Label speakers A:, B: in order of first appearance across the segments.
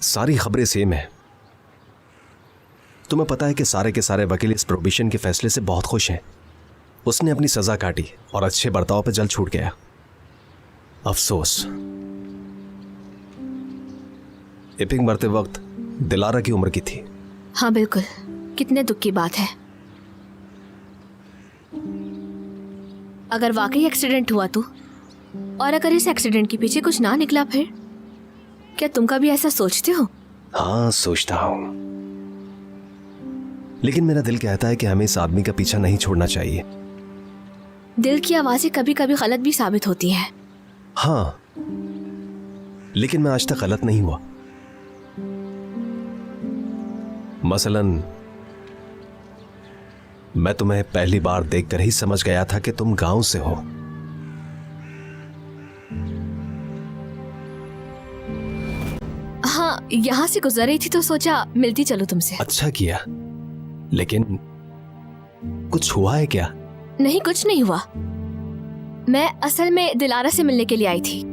A: सारी खबरें सेम है। तुम्हें पता है कि सारे के सारे वकील इस प्रोहिबिशन के फैसले से बहुत खुश हैं। उसने अपनी सजा काटी और अच्छे बर्ताव पे जल छूट गया। अफसोस, इपिंग मरते वक्त दिलारा की उम्र की थी।
B: हाँ बिल्कुल, कितने दुख की बात है। अगर वाकई एक्सीडेंट हुआ तो, और अगर इस एक्सीडेंट के पीछे कुछ ना निकला फिर? क्या तुम कभी ऐसा सोचते हो?
A: हाँ, सोचता हूं, लेकिन मेरा दिल कहता है कि हमें इस आदमी का पीछा नहीं छोड़ना चाहिए।
B: दिल की आवाजें कभी कभी गलत भी साबित होती हैं।
A: हाँ, लेकिन मैं आज तक गलत नहीं हुआ। मसलन मैं तुम्हें पहली बार देखकर ही समझ गया था कि तुम गांव से हो।
B: हाँ, यहाँ से गुजर रही थी तो सोचा मिलती चलो तुमसे।
A: अच्छा किया, लेकिन कुछ हुआ है क्या?
B: नहीं, कुछ नहीं हुआ। मैं असल में दिलारा से मिलने के लिए आई थी।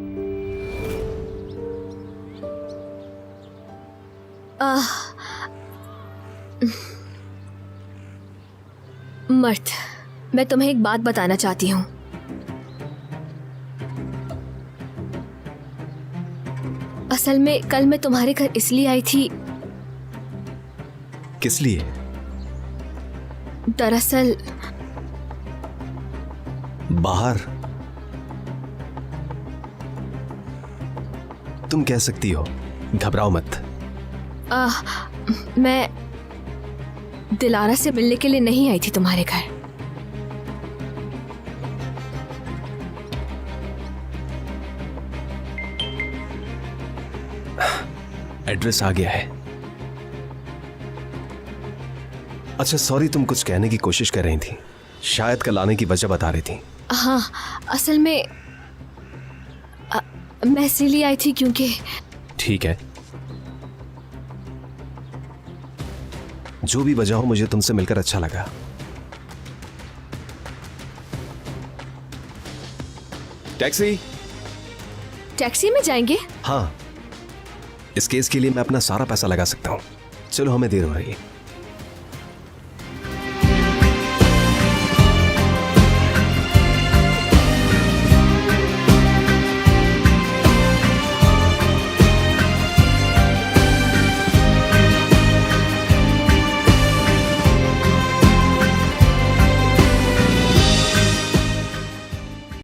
B: मर्द, मैं तुम्हें एक बात बताना चाहती हूँ। असल में कल मैं तुम्हारे घर इसलिए आई थी।
A: किस लिए?
B: दरअसल
A: बाहर तुम कह सकती हो, घबराओ मत।
B: मैं दिलारा से मिलने के लिए नहीं आई थी तुम्हारे घर।
A: एड्रेस आ गया है। अच्छा, सॉरी, तुम कुछ कहने की कोशिश कर रही थी। शायद कल आने की वजह बता रही थी।
B: हाँ, असल में मैं इसीलिए आई थी क्योंकि...
A: ठीक है, जो भी वजह हो, मुझे तुमसे मिलकर अच्छा लगा। टैक्सी।
B: टैक्सी में जाएंगे?
A: हाँ, इस केस के लिए मैं अपना सारा पैसा लगा सकता हूं। चलो, हमें देर हो रही है।